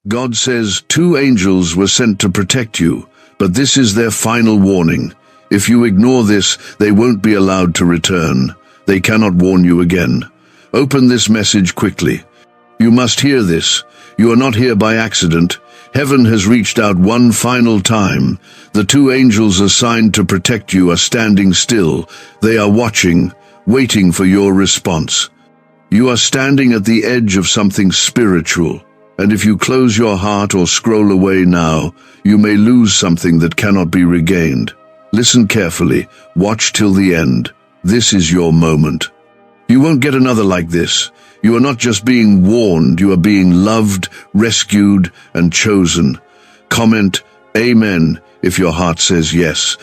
God says 2 angels were sent to protect you, but this is their final warning. If you ignore this, they won't be allowed to return. They cannot warn you again. Open this message quickly. You must hear this. You are not here by accident. Heaven has reached out one final time. The 2 angels assigned to protect you are standing still. They are watching, waiting for your response. You are standing at the edge of something spiritual, and if you close your heart or scroll away now, you may lose something that cannot be regained. Listen carefully. Watch till the end. This is your moment. You won't get another like this. You are not just being warned, you are being loved, rescued, and chosen. Comment, Amen, if your heart says yes.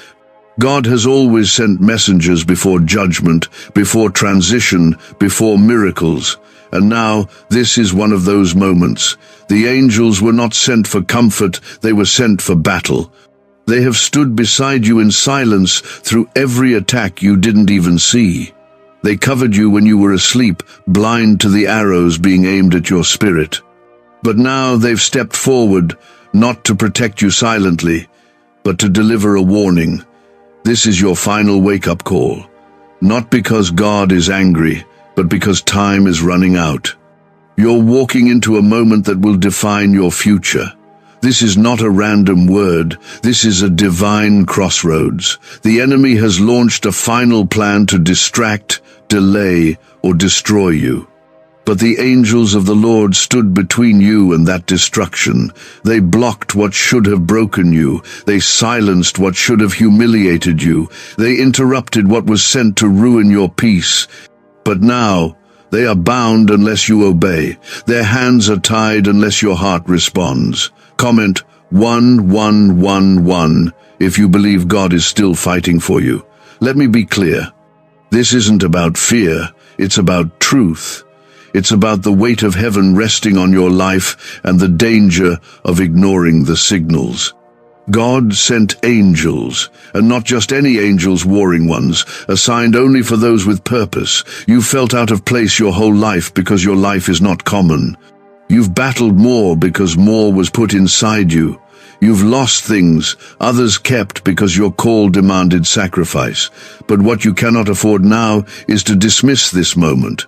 God has always sent messengers before judgment, before transition, before miracles. And now, this is one of those moments. The angels were not sent for comfort, they were sent for battle. They have stood beside you in silence through every attack you didn't even see. They covered you when you were asleep, blind to the arrows being aimed at your spirit. But now they've stepped forward, not to protect you silently, but to deliver a warning. This is your final wake-up call. Not because God is angry, but because time is running out. You're walking into a moment that will define your future. This is not a random word. This is a divine crossroads. The enemy has launched a final plan to distract, delay, or destroy you. But the angels of the Lord stood between you and that destruction. They blocked what should have broken you. They silenced what should have humiliated you. They interrupted what was sent to ruin your peace. But now, they are bound unless you obey. Their hands are tied unless your heart responds. Comment 1111 if you believe God is still fighting for you. Let me be clear. This isn't about fear, it's about truth. It's about the weight of heaven resting on your life and the danger of ignoring the signals. God sent angels, and not just any angels, warring ones, assigned only for those with purpose. You felt out of place your whole life because your life is not common. You've battled more because more was put inside you. You've lost things others kept because your call demanded sacrifice. But what you cannot afford now is to dismiss this moment.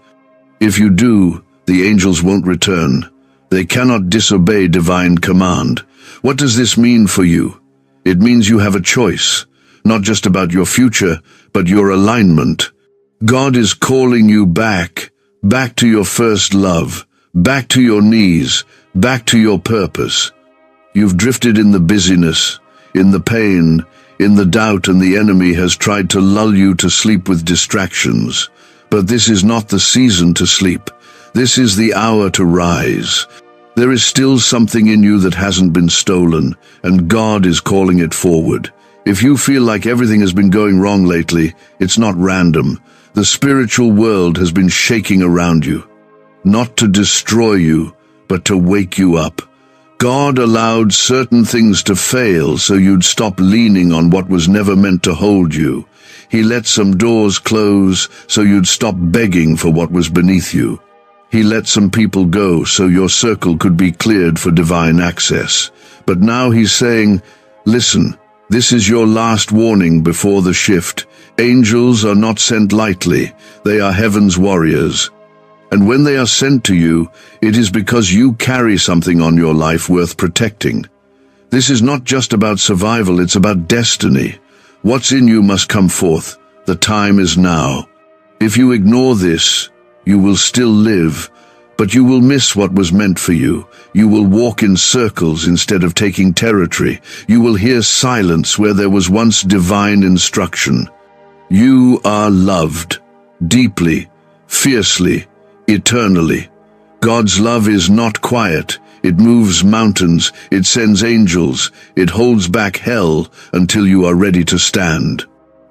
If you do, the angels won't return. They cannot disobey divine command. What does this mean for you? It means you have a choice, not just about your future, but your alignment. God is calling you back to your first love, back to your knees, back to your purpose. You've drifted in the busyness, in the pain, in the doubt, and the enemy has tried to lull you to sleep with distractions. But this is not the season to sleep. This is the hour to rise. There is still something in you that hasn't been stolen, and God is calling it forward. If you feel like everything has been going wrong lately, it's not random. The spiritual world has been shaking around you. Not to destroy you, but to wake you up. God allowed certain things to fail so you'd stop leaning on what was never meant to hold you. He let some doors close so you'd stop begging for what was beneath you. He let some people go so your circle could be cleared for divine access. But now he's saying, listen, this is your last warning before the shift. Angels are not sent lightly. They are heaven's warriors. And when they are sent to you, it is because you carry something on your life worth protecting. This is not just about survival, it's about destiny. What's in you must come forth. The time is now. If you ignore this, you will still live, but you will miss what was meant for you. You will walk in circles instead of taking territory. You will hear silence where there was once divine instruction. You are loved, deeply, fiercely, eternally. God's love is not quiet. It moves mountains, it sends angels, it holds back hell until you are ready to stand.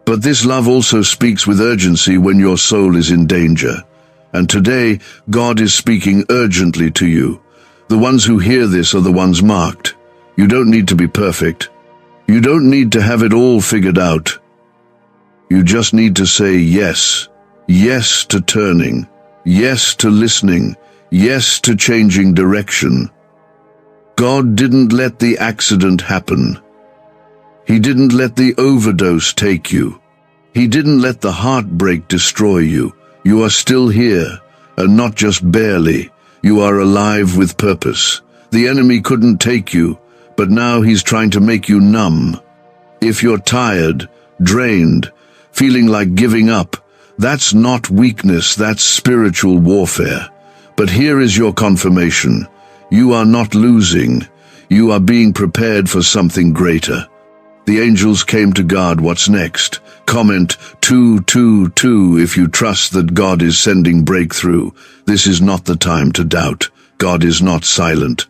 But this love also speaks with urgency when your soul is in danger. And today, God is speaking urgently to you. The ones who hear this are the ones marked. You don't need to be perfect. You don't need to have it all figured out. You just need to say yes. Yes to turning. Yes to listening. Yes to changing direction. God didn't let the accident happen. He didn't let the overdose take you. He didn't let the heartbreak destroy you. You are still here, and not just barely. You are alive with purpose. The enemy couldn't take you, but now he's trying to make you numb. If you're tired, drained, feeling like giving up, that's not weakness, that's spiritual warfare. But here is your confirmation. You are not losing. You are being prepared for something greater. The angels came to guard what's next. Comment 222 if you trust that God is sending breakthrough. This is not the time to doubt. God is not silent.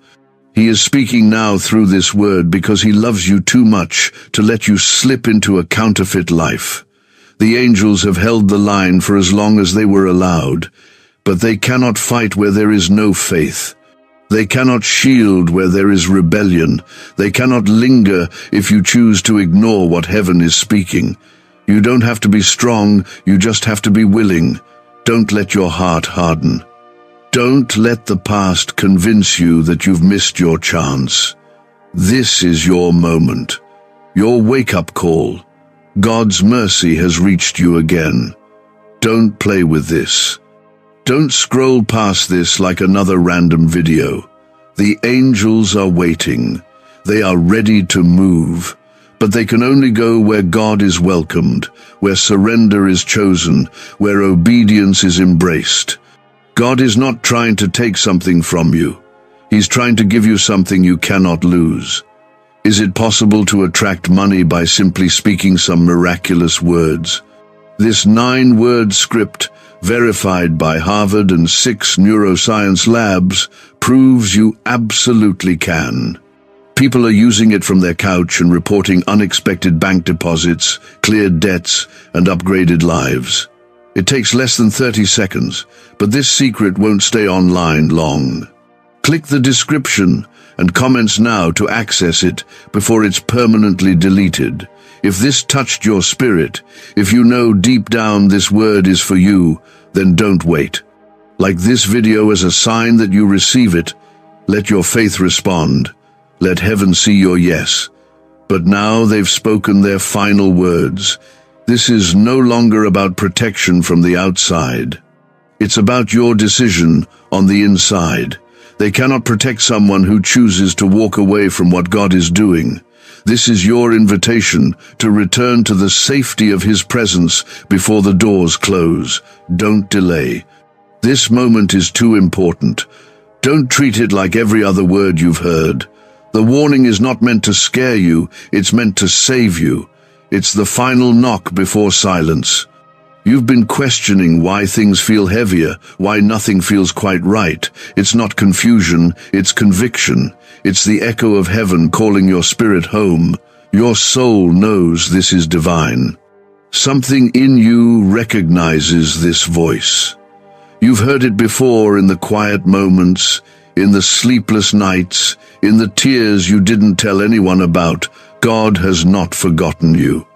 He is speaking now through this word because he loves you too much to let you slip into a counterfeit life. The angels have held the line for as long as they were allowed, but they cannot fight where there is no faith. They cannot shield where there is rebellion. They cannot linger if you choose to ignore what heaven is speaking. You don't have to be strong, you just have to be willing. Don't let your heart harden. Don't let the past convince you that you've missed your chance. This is your moment, your wake-up call. God's mercy has reached you again. Don't play with this. Don't scroll past this like another random video. The angels are waiting. They are ready to move. But they can only go where God is welcomed, where surrender is chosen, where obedience is embraced. God is not trying to take something from you. He's trying to give you something you cannot lose. Is it possible to attract money by simply speaking some miraculous words? This 9-word script, verified by Harvard and 6 neuroscience labs, proves you absolutely can. People are using it from their couch and reporting unexpected bank deposits, cleared debts, and upgraded lives. It takes less than 30 seconds, but this secret won't stay online long. Click the description and comments now to access it before it's permanently deleted. If this touched your spirit, if you know deep down this word is for you, then don't wait. Like this video as a sign that you receive it, let your faith respond. Let heaven see your yes. But now they've spoken their final words. This is no longer about protection from the outside. It's about your decision on the inside. They cannot protect someone who chooses to walk away from what God is doing. This is your invitation to return to the safety of His presence before the doors close. Don't delay. This moment is too important. Don't treat it like every other word you've heard. The warning is not meant to scare you, it's meant to save you. It's the final knock before silence. You've been questioning why things feel heavier, why nothing feels quite right. It's not confusion, it's conviction. It's the echo of heaven calling your spirit home. Your soul knows this is divine. Something in you recognizes this voice. You've heard it before in the quiet moments, in the sleepless nights, in the tears you didn't tell anyone about. God has not forgotten you.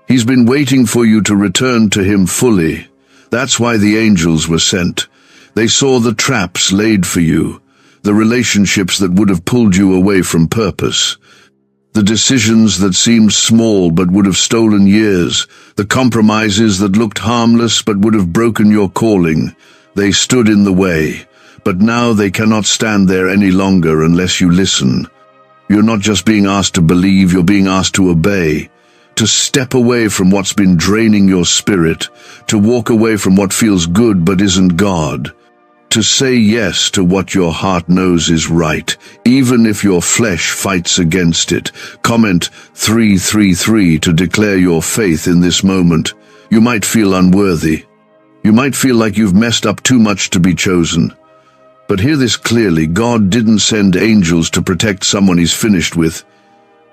He's been waiting for you to return to Him fully. That's why the angels were sent. They saw the traps laid for you, the relationships that would have pulled you away from purpose, the decisions that seemed small but would have stolen years, the compromises that looked harmless but would have broken your calling. They stood in the way, but now they cannot stand there any longer unless you listen. You're not just being asked to believe, you're being asked to obey. To step away from what's been draining your spirit, to walk away from what feels good but isn't God, to say yes to what your heart knows is right, even if your flesh fights against it. Comment 333 to declare your faith in this moment. You might feel unworthy. You might feel like you've messed up too much to be chosen. But hear this clearly, God didn't send angels to protect someone He's finished with.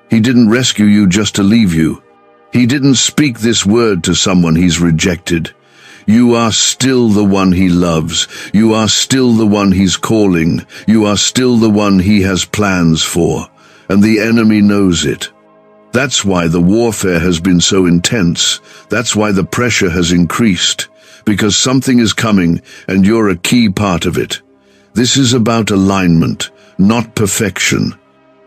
He didn't rescue you just to leave you. He didn't speak this word to someone He's rejected. You are still the one He loves. You are still the one He's calling. You are still the one He has plans for. And the enemy knows it. That's why the warfare has been so intense. That's why the pressure has increased. Because something is coming, and you're a key part of it. This is about alignment, not perfection.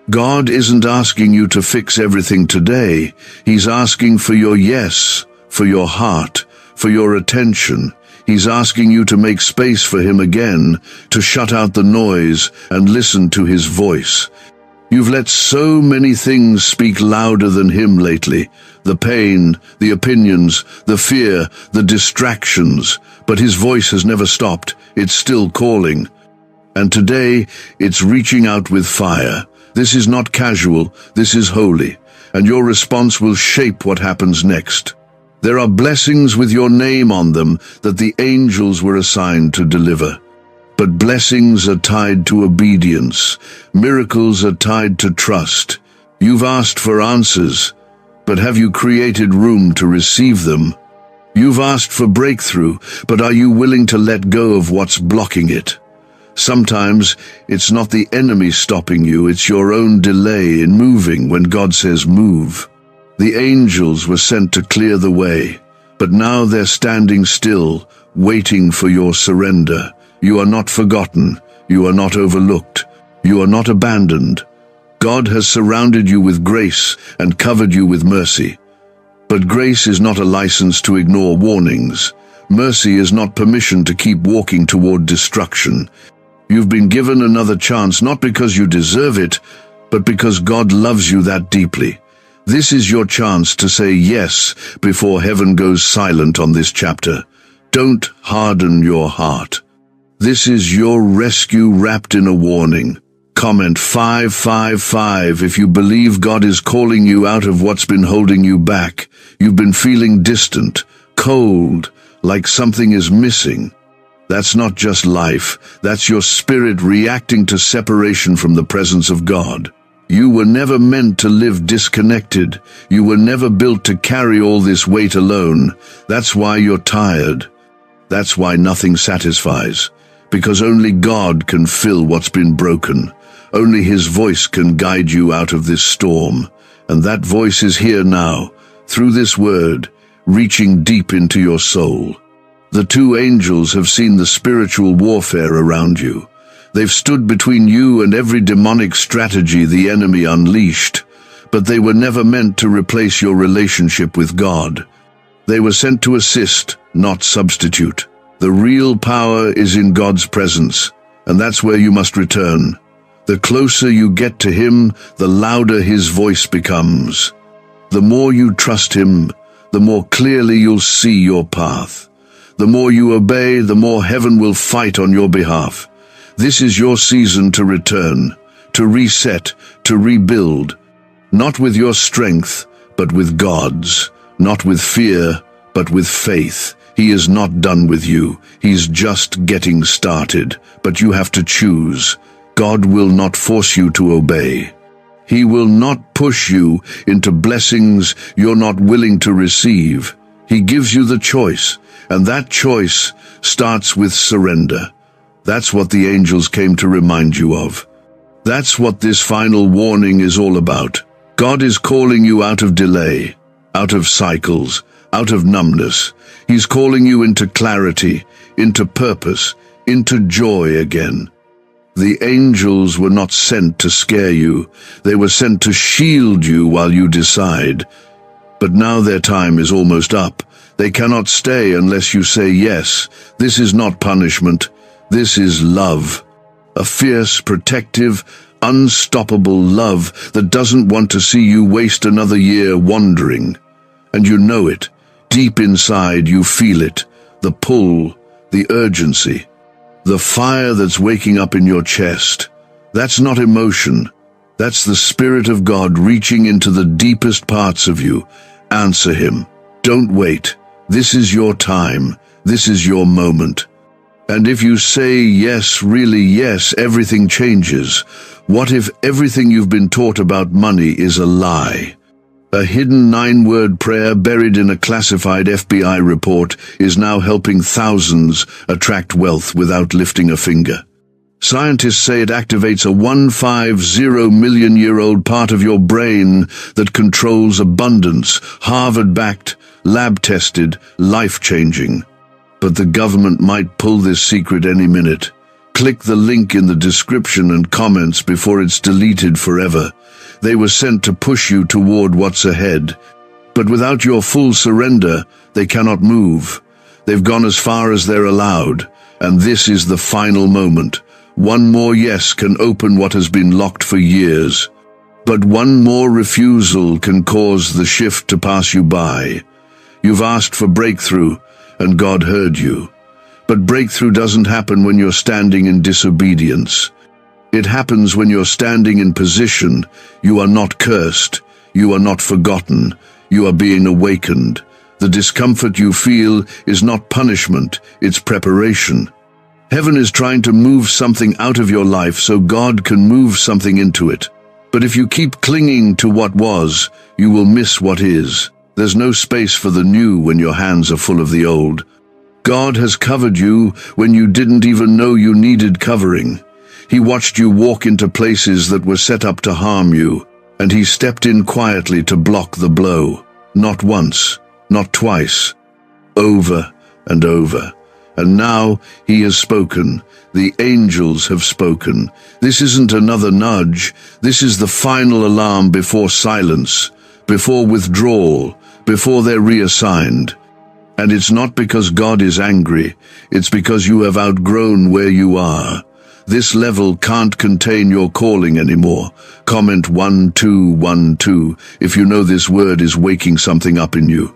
God isn't asking you to fix everything today. He's asking for your yes, for your heart, for your attention. He's asking you to make space for Him again, to shut out the noise and listen to His voice. You've let so many things speak louder than Him lately. The pain, the opinions, the fear, the distractions. But His voice has never stopped. It's still calling. And today, it's reaching out with fire. This is not casual, this is holy. And your response will shape what happens next. There are blessings with your name on them that the angels were assigned to deliver. But blessings are tied to obedience. Miracles are tied to trust. You've asked for answers, but have you created room to receive them? You've asked for breakthrough, but are you willing to let go of what's blocking it? Sometimes it's not the enemy stopping you, it's your own delay in moving when God says move. The angels were sent to clear the way, but now they're standing still, waiting for your surrender. You are not forgotten, you are not overlooked, you are not abandoned. God has surrounded you with grace and covered you with mercy. But grace is not a license to ignore warnings. Mercy is not permission to keep walking toward destruction. You've been given another chance not because you deserve it, but because God loves you that deeply. This is your chance to say yes before heaven goes silent on this chapter. Don't harden your heart. This is your rescue wrapped in a warning. Comment 555 if you believe God is calling you out of what's been holding you back. You've been feeling distant, cold, like something is missing. That's not just life, that's your spirit reacting to separation from the presence of God. You were never meant to live disconnected. You were never built to carry all this weight alone. That's why you're tired. That's why nothing satisfies. Because only God can fill what's been broken. Only His voice can guide you out of this storm. And that voice is here now, through this word, reaching deep into your soul. The two angels have seen the spiritual warfare around you. They've stood between you and every demonic strategy the enemy unleashed, but they were never meant to replace your relationship with God. They were sent to assist, not substitute. The real power is in God's presence, and that's where you must return. The closer you get to Him, the louder His voice becomes. The more you trust Him, the more clearly you'll see your path. The more you obey, the more heaven will fight on your behalf. This is your season to return, to reset, to rebuild. Not with your strength, but with God's. Not with fear, but with faith. He is not done with you. He's just getting started. But you have to choose. God will not force you to obey. He will not push you into blessings you're not willing to receive. He gives you the choice. And that choice starts with surrender. That's what the angels came to remind you of. That's what this final warning is all about. God is calling you out of delay, out of cycles, out of numbness. He's calling you into clarity, into purpose, into joy again. The angels were not sent to scare you. They were sent to shield you while you decide. But now their time is almost up. They cannot stay unless you say yes. This is not punishment. This is love. A fierce, protective, unstoppable love that doesn't want to see you waste another year wandering. And you know it. Deep inside you feel it. The pull, the urgency. The fire that's waking up in your chest. That's not emotion. That's the Spirit of God reaching into the deepest parts of you. Answer Him. Don't wait. This is your time. This is your moment. And if you say yes, really yes, everything changes. What if everything you've been taught about money is a lie? A hidden 9-word prayer buried in a classified FBI report is now helping thousands attract wealth without lifting a finger. Scientists say it activates a 150-million-year-old part of your brain that controls abundance, Harvard-backed, lab-tested, life-changing. But the government might pull this secret any minute. Click the link in the description and comments before it's deleted forever. They were sent to push you toward what's ahead. But without your full surrender, they cannot move. They've gone as far as they're allowed, and this is the final moment. One more yes can open what has been locked for years. But one more refusal can cause the shift to pass you by. You've asked for breakthrough, and God heard you. But breakthrough doesn't happen when you're standing in disobedience. It happens when you're standing in position. You are not cursed. You are not forgotten. You are being awakened. The discomfort you feel is not punishment, it's preparation. Heaven is trying to move something out of your life so God can move something into it. But if you keep clinging to what was, you will miss what is. There's no space for the new when your hands are full of the old. God has covered you when you didn't even know you needed covering. He watched you walk into places that were set up to harm you, and He stepped in quietly to block the blow. Not once, not twice, over and over. And now He has spoken. The angels have spoken. This isn't another nudge. This is the final alarm before silence, before withdrawal, before they're reassigned. And it's not because God is angry. It's because you have outgrown where you are. This level can't contain your calling anymore. Comment 1212 if you know this word is waking something up in you.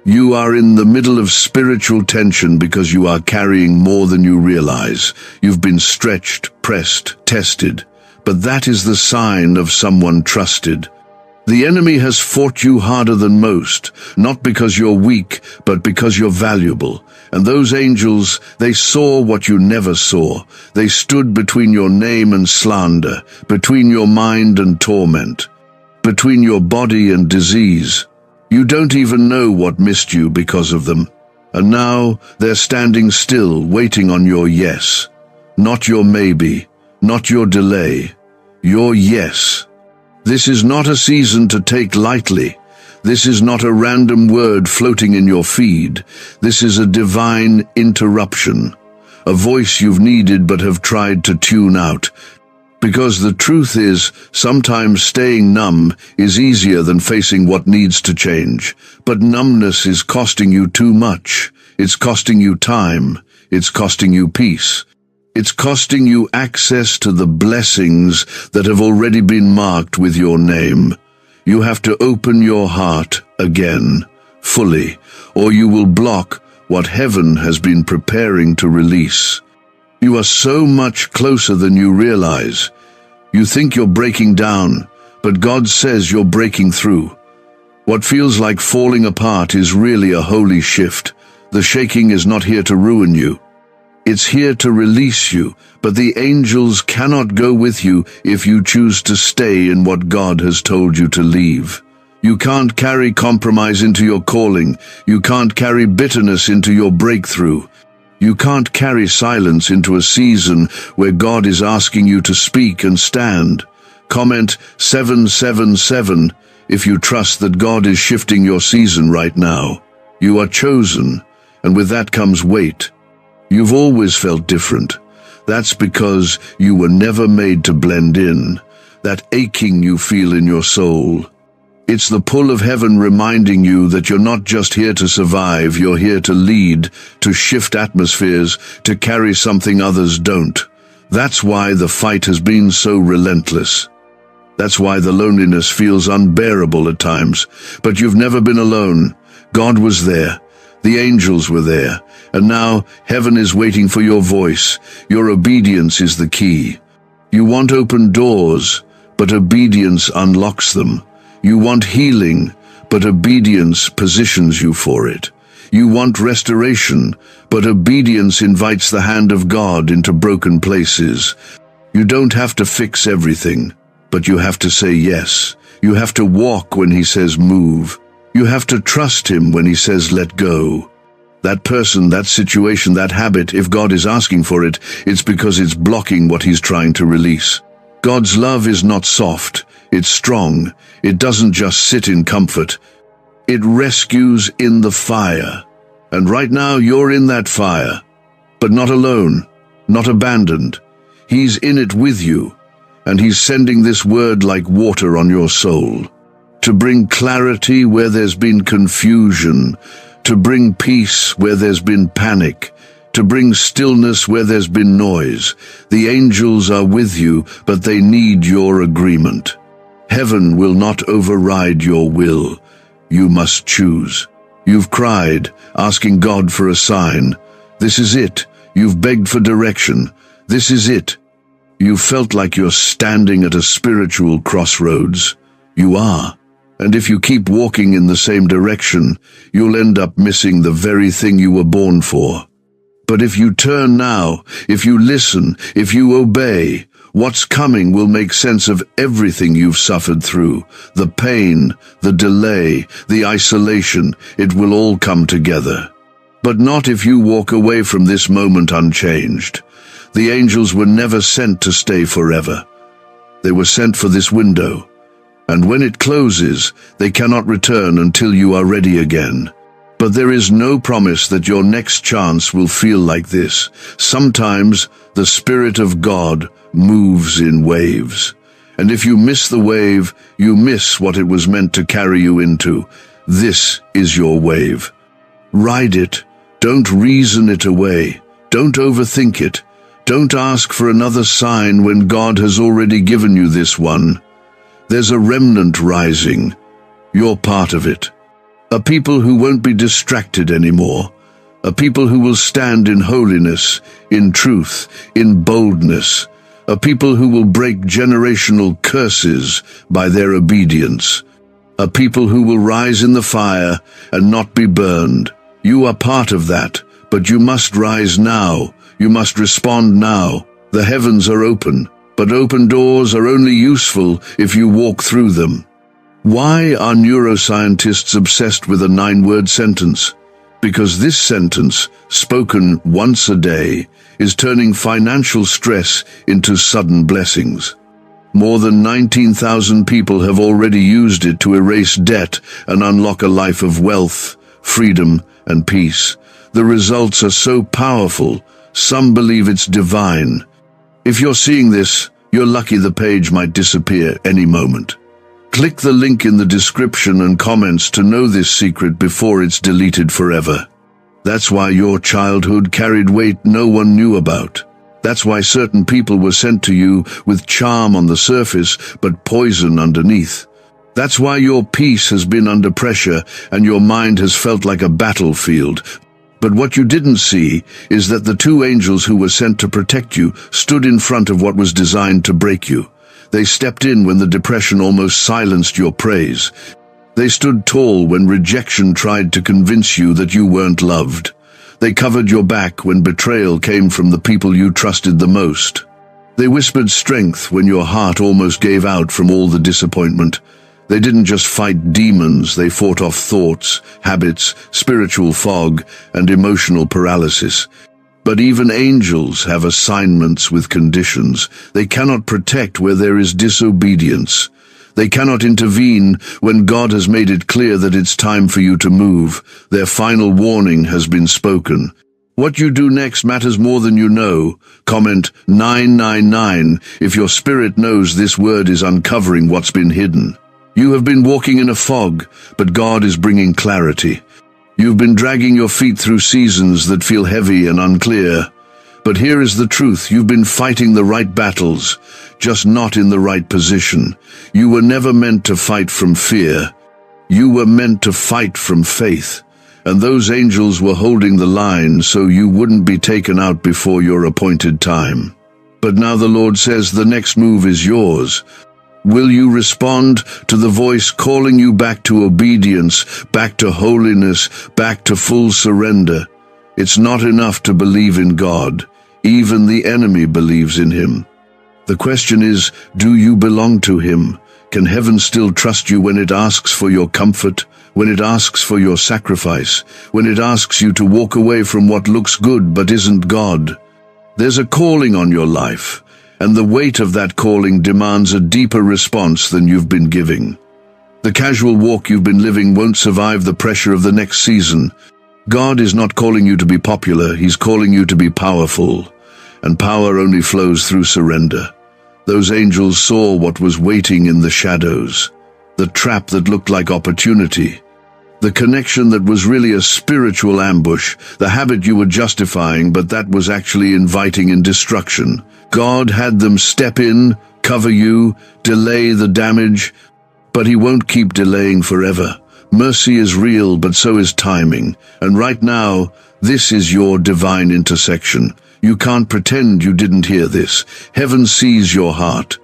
You are in the middle of spiritual tension because you are carrying more than you realize. You've been stretched, pressed, tested. But that is the sign of someone trusted. The enemy has fought you harder than most, not because you're weak, but because you're valuable. And those angels, they saw what you never saw. They stood between your name and slander, between your mind and torment, between your body and disease. You don't even know what missed you because of them. And now they're standing still, waiting on your yes. Not your maybe, not your delay, your yes. This is not a season to take lightly. This is not a random word floating in your feed. This is a divine interruption, a voice you've needed but have tried to tune out. Because the truth is, sometimes staying numb is easier than facing what needs to change. But numbness is costing you too much. It's costing you time. It's costing you peace. It's costing you access to the blessings that have already been marked with your name. You have to open your heart again, fully, or you will block what heaven has been preparing to release. You are so much closer than you realize. You think you're breaking down, but God says you're breaking through. What feels like falling apart is really a holy shift. The shaking is not here to ruin you. It's here to release you, but the angels cannot go with you if you choose to stay in what God has told you to leave. You can't carry compromise into your calling. You can't carry bitterness into your breakthrough. You can't carry silence into a season where God is asking you to speak and stand. Comment 777 if you trust that God is shifting your season right now. You are chosen, and with that comes weight. You've always felt different. That's because you were never made to blend in. That aching you feel in your soul. It's the pull of heaven reminding you that you're not just here to survive, you're here to lead, to shift atmospheres, to carry something others don't. That's why the fight has been so relentless. That's why the loneliness feels unbearable at times. But you've never been alone. God was there. The angels were there. And now heaven is waiting for your voice. Your obedience is the key. You want open doors, but obedience unlocks them. You want healing, but obedience positions you for it. You want restoration, but obedience invites the hand of God into broken places. You don't have to fix everything, but you have to say yes. You have to walk when He says move. You have to trust Him when He says let go. That person, that situation, that habit, if God is asking for it, it's because it's blocking what He's trying to release. God's love is not soft, it's strong. It doesn't just sit in comfort. It rescues in the fire. And right now you're in that fire, but not alone. not abandoned. He's in it with you, and he's sending this word like water on your soul, to bring clarity where there's been confusion, to bring peace where there's been panic, to bring stillness where there's been noise. The angels are with you, but they need your agreement. Heaven will not override your will. You must choose. You've cried, asking God for a sign. This is it. You've begged for direction. This is it. You felt like you're standing at a spiritual crossroads. You are. And if you keep walking in the same direction, you'll end up missing the very thing you were born for. But if you turn now, if you listen, if you obey, what's coming will make sense of everything you've suffered through. The pain, the delay, the isolation, it will all come together. But not if you walk away from this moment unchanged. The angels were never sent to stay forever. They were sent for this window. And when it closes, they cannot return until you are ready again. But there is no promise that your next chance will feel like this. Sometimes the Spirit of God moves in waves. And if you miss the wave, you miss what it was meant to carry you into. This is your wave. Ride it. Don't reason it away. Don't overthink it. Don't ask for another sign when God has already given you this one. There's a remnant rising. You're part of it. A people who won't be distracted anymore. A people who will stand in holiness, in truth, in boldness. A people who will break generational curses by their obedience. A people who will rise in the fire and not be burned. You are part of that, but you must rise now. You must respond now. The heavens are open, but open doors are only useful if you walk through them. Why are neuroscientists obsessed with a 9-word sentence? Because this sentence, spoken once a day, is turning financial stress into sudden blessings. More than 19,000 people have already used it to erase debt and unlock a life of wealth, freedom, and peace. The results are so powerful, some believe it's divine. If you're seeing this, you're lucky the page might disappear any moment. Click the link in the description and comments to know this secret before it's deleted forever. That's why your childhood carried weight no one knew about. That's why certain people were sent to you with charm on the surface but poison underneath. That's why your peace has been under pressure and your mind has felt like a battlefield. But what you didn't see is that the 2 angels who were sent to protect you stood in front of what was designed to break you. They stepped in when the depression almost silenced your praise. They stood tall when rejection tried to convince you that you weren't loved. They covered your back when betrayal came from the people you trusted the most. They whispered strength when your heart almost gave out from all the disappointment. They didn't just fight demons, they fought off thoughts, habits, spiritual fog, and emotional paralysis. But even angels have assignments with conditions. They cannot protect where there is disobedience. They cannot intervene when God has made it clear that it's time for you to move. Their final warning has been spoken. What you do next matters more than you know. Comment 999 if your spirit knows this word is uncovering what's been hidden. You have been walking in a fog, but God is bringing clarity. You've been dragging your feet through seasons that feel heavy and unclear. But here is the truth. You've been fighting the right battles, just not in the right position. You were never meant to fight from fear. You were meant to fight from faith. And those angels were holding the line so you wouldn't be taken out before your appointed time. But now the Lord says the next move is yours. Will you respond to the voice calling you back to obedience, back to holiness, back to full surrender? It's not enough to believe in God. Even the enemy believes in Him. The question is, do you belong to Him? Can heaven still trust you when it asks for your comfort, when it asks for your sacrifice, when it asks you to walk away from what looks good but isn't God? There's a calling on your life. And the weight of that calling demands a deeper response than you've been giving. The casual walk you've been living won't survive the pressure of the next season. God is not calling you to be popular, He's calling you to be powerful. and power only flows through surrender. Those angels saw what was waiting in the shadows, the trap that looked like opportunity, the connection that was really a spiritual ambush, the habit you were justifying but that was actually inviting in destruction. God had them step in, cover you, delay the damage, but He won't keep delaying forever. Mercy is real, but so is timing, and right now, this is your divine intersection. You can't pretend you didn't hear this. Heaven sees your heart.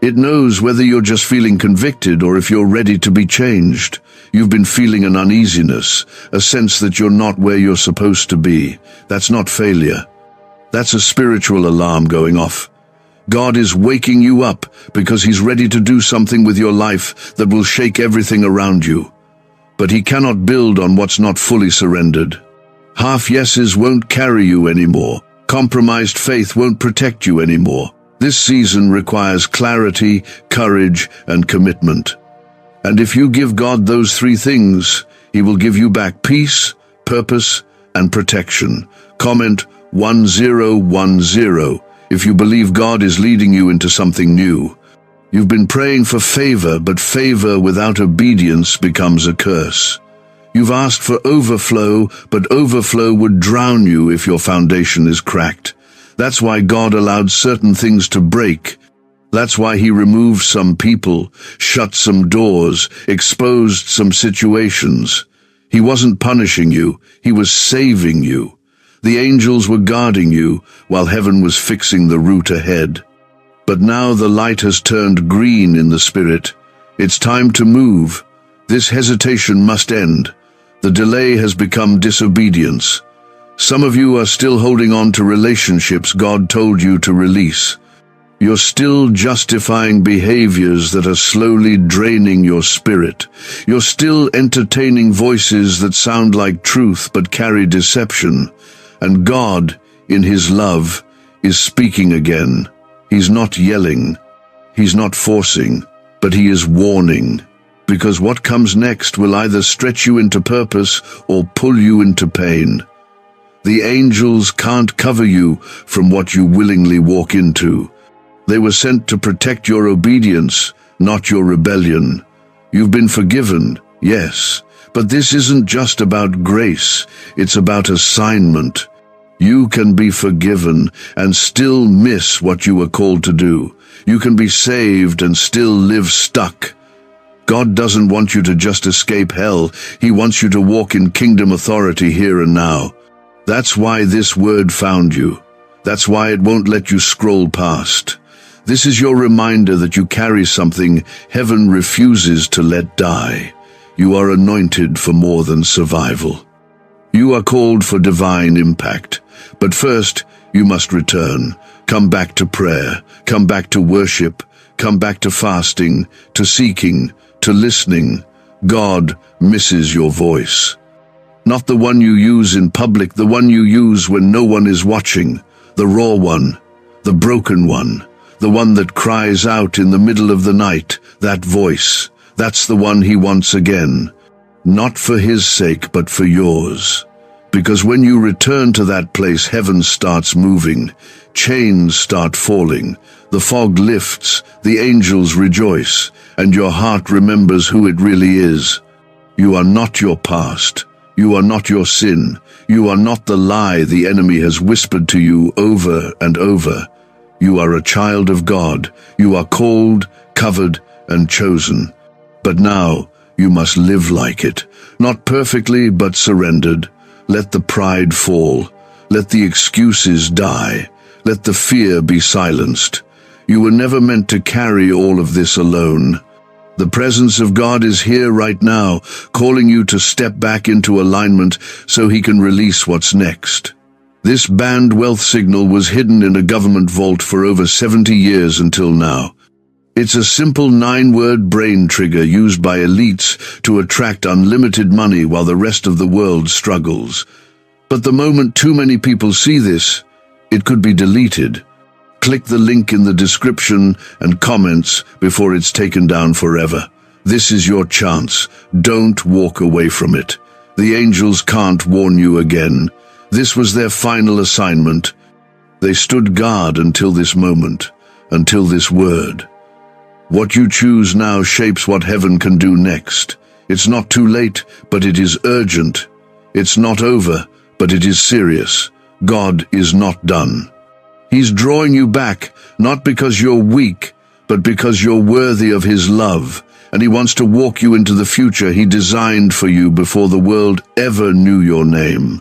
It knows whether you're just feeling convicted or if you're ready to be changed. You've been feeling an uneasiness, a sense that you're not where you're supposed to be. That's not failure. That's a spiritual alarm going off. God is waking you up because He's ready to do something with your life that will shake everything around you. But He cannot build on what's not fully surrendered. Half yeses won't carry you anymore. Compromised faith won't protect you anymore. This season requires clarity, courage, and commitment. And if you give God those three things, He will give you back peace, purpose, and protection. Comment 1010 if you believe God is leading you into something new. You've been praying for favor, but favor without obedience becomes a curse. You've asked for overflow, but overflow would drown you if your foundation is cracked. That's why God allowed certain things to break. That's why He removed some people, shut some doors, exposed some situations. He wasn't punishing you, He was saving you. The angels were guarding you, while heaven was fixing the route ahead. But now the light has turned green in the spirit. It's time to move. This hesitation must end. The delay has become disobedience. Some of you are still holding on to relationships God told you to release. You're still justifying behaviors that are slowly draining your spirit. You're still entertaining voices that sound like truth but carry deception. And God, in His love, is speaking again. He's not yelling. He's not forcing, but He is warning. Because what comes next will either stretch you into purpose or pull you into pain. The angels can't cover you from what you willingly walk into. They were sent to protect your obedience, not your rebellion. You've been forgiven, yes, but this isn't just about grace, it's about assignment. You can be forgiven and still miss what you were called to do. You can be saved and still live stuck. God doesn't want you to just escape hell. He wants you to walk in kingdom authority here and now. That's why this word found you. That's why it won't let you scroll past. This is your reminder that you carry something heaven refuses to let die. You are anointed for more than survival. You are called for divine impact. But first, you must return. Come back to prayer. Come back to worship. Come back to fasting, to seeking, to listening. God misses your voice. Not the one you use in public, the one you use when no one is watching. The raw one, the broken one, the one that cries out in the middle of the night. That voice, that's the one He wants again. Not for His sake, but for yours. Because when you return to that place, heaven starts moving. Chains start falling. The fog lifts, the angels rejoice, and your heart remembers who it really is. You are not your past. You are not your sin. You are not the lie the enemy has whispered to you over and over. You are a child of God. You are called, covered, and chosen. But now you must live like it. Not perfectly, but surrendered. Let the pride fall. Let the excuses die. Let the fear be silenced. You were never meant to carry all of this alone. The presence of God is here right now, calling you to step back into alignment so He can release what's next. This banned wealth signal was hidden in a government vault for over 70 years until now. It's a simple 9-word brain trigger used by elites to attract unlimited money while the rest of the world struggles. But the moment too many people see this, it could be deleted. Click the link in the description and comments before it's taken down forever. This is your chance. Don't walk away from it. The angels can't warn you again. This was their final assignment. They stood guard until this moment, until this word. What you choose now shapes what heaven can do next. It's not too late, but it is urgent. It's not over, but it is serious. God is not done. He's drawing you back, not because you're weak, but because you're worthy of His love, and He wants to walk you into the future He designed for you before the world ever knew your name.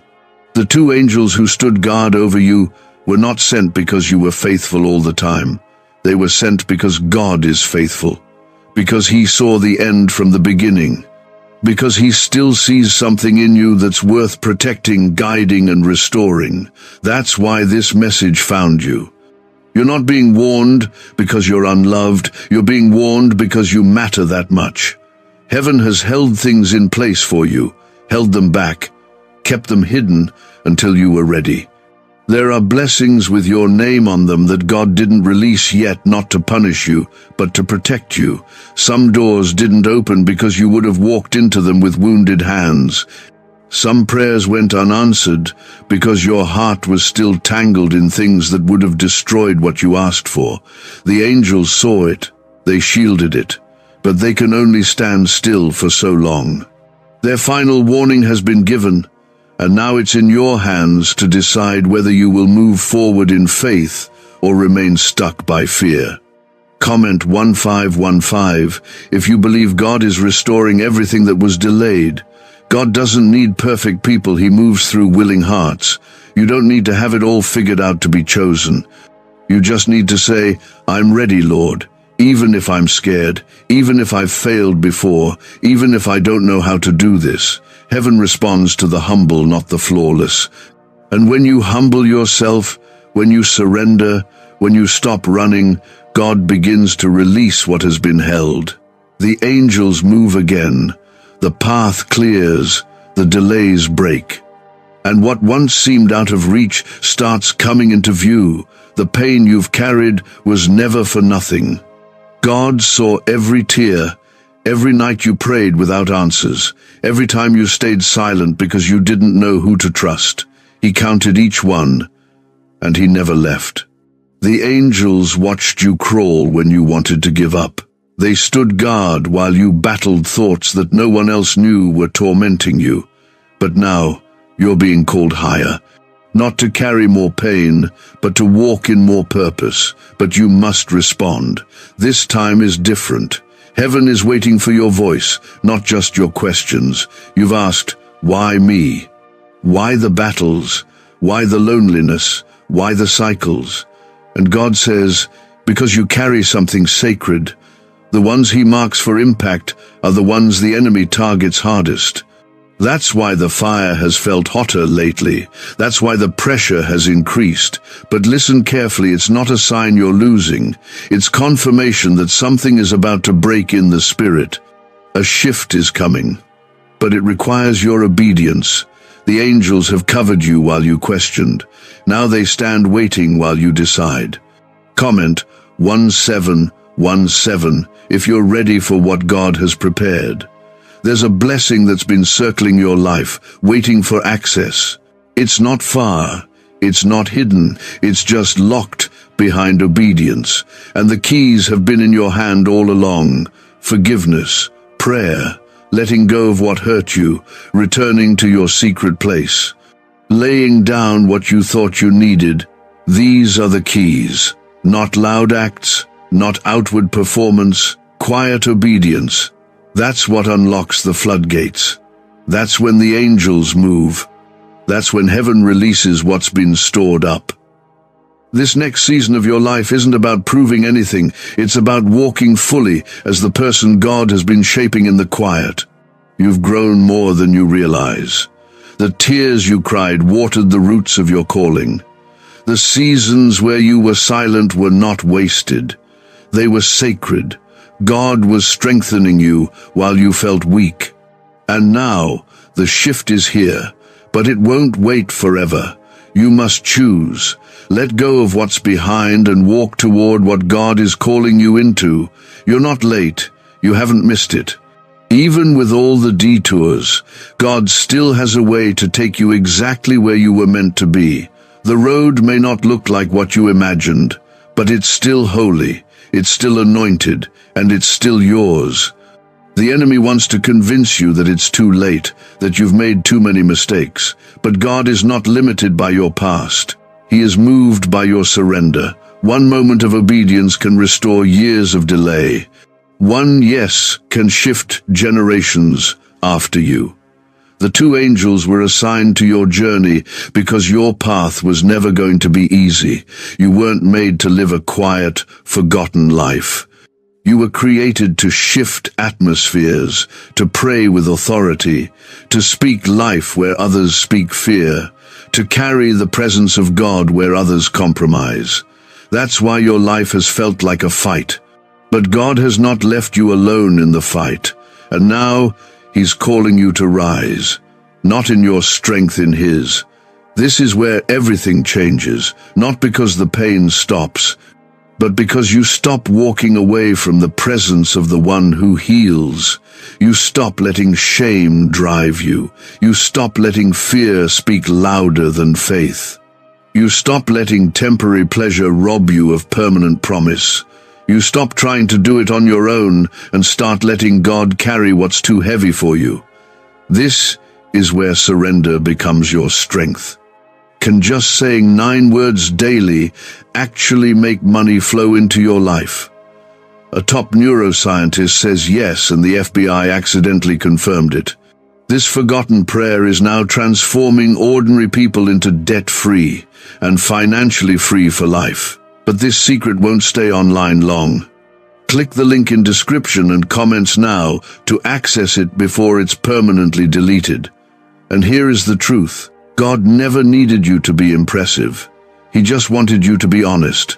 The two angels who stood guard over you were not sent because you were faithful all the time. They were sent because God is faithful, because He saw the end from the beginning, because He still sees something in you that's worth protecting, guiding, and restoring. That's why this message found you. You're not being warned because you're unloved. You're being warned because you matter that much. Heaven has held things in place for you, held them back, kept them hidden until you were ready. There are blessings with your name on them that God didn't release yet, not to punish you, but to protect you. Some doors didn't open because you would have walked into them with wounded hands. Some prayers went unanswered because your heart was still tangled in things that would have destroyed what you asked for. The angels saw it, they shielded it, but they can only stand still for so long. Their final warning has been given, and now it's in your hands to decide whether you will move forward in faith or remain stuck by fear. Comment 1515 if you believe God is restoring everything that was delayed. God doesn't need perfect people, He moves through willing hearts. You don't need to have it all figured out to be chosen. You just need to say, "I'm ready, Lord," even if I'm scared, even if I've failed before, even if I don't know how to do this. Heaven responds to the humble, not the flawless. And when you humble yourself, when you surrender, when you stop running, God begins to release what has been held. The angels move again. The path clears. The delays break. And what once seemed out of reach starts coming into view. The pain you've carried was never for nothing. God saw every tear, every night you prayed without answers, every time you stayed silent because you didn't know who to trust. He counted each one, and He never left. The angels watched you crawl when you wanted to give up. They stood guard while you battled thoughts that no one else knew were tormenting you. But now, you're being called higher. Not to carry more pain, but to walk in more purpose. But you must respond. This time is different. Heaven is waiting for your voice, not just your questions. You've asked, why me? Why the battles? Why the loneliness? Why the cycles? And God says, because you carry something sacred. The ones He marks for impact are the ones the enemy targets hardest. That's why the fire has felt hotter lately. That's why the pressure has increased. But listen carefully, it's not a sign you're losing. It's confirmation that something is about to break in the spirit. A shift is coming. But it requires your obedience. The angels have covered you while you questioned. Now they stand waiting while you decide. Comment 1717 if you're ready for what God has prepared. There's a blessing that's been circling your life, waiting for access. It's not far, it's not hidden, it's just locked behind obedience. And the keys have been in your hand all along. Forgiveness, prayer, letting go of what hurt you, returning to your secret place, laying down what you thought you needed. These are the keys. Not loud acts, not outward performance, quiet obedience. That's what unlocks the floodgates. That's when the angels move. That's when heaven releases what's been stored up. This next season of your life isn't about proving anything. It's about walking fully as the person God has been shaping in the quiet. You've grown more than you realize. The tears you cried watered the roots of your calling. The seasons where you were silent were not wasted. They were sacred. God was strengthening you while you felt weak. And now, the shift is here, but it won't wait forever. You must choose. Let go of what's behind and walk toward what God is calling you into. You're not late. You haven't missed it. Even with all the detours, God still has a way to take you exactly where you were meant to be. The road may not look like what you imagined, but it's still holy, it's still anointed, and it's still yours. The enemy wants to convince you that it's too late, that you've made too many mistakes, but God is not limited by your past. He is moved by your surrender. One moment of obedience can restore years of delay. One yes can shift generations after you. The two angels were assigned to your journey because your path was never going to be easy. You weren't made to live a quiet, forgotten life. You were created to shift atmospheres, to pray with authority, to speak life where others speak fear, to carry the presence of God where others compromise. That's why your life has felt like a fight. But God has not left you alone in the fight, and now He's calling you to rise, not in your strength, in His. This is where everything changes, not because the pain stops, but because you stop walking away from the presence of the one who heals. You stop letting shame drive you. You stop letting fear speak louder than faith. You stop letting temporary pleasure rob you of permanent promise. You stop trying to do it on your own and start letting God carry what's too heavy for you. This is where surrender becomes your strength. Can just saying 9 words daily actually make money flow into your life? A top neuroscientist says yes, and the FBI accidentally confirmed it. This forgotten prayer is now transforming ordinary people into debt-free and financially free for life. But this secret won't stay online long. Click the link in description and comments now to access it before it's permanently deleted. And here is the truth. God never needed you to be impressive. He just wanted you to be honest.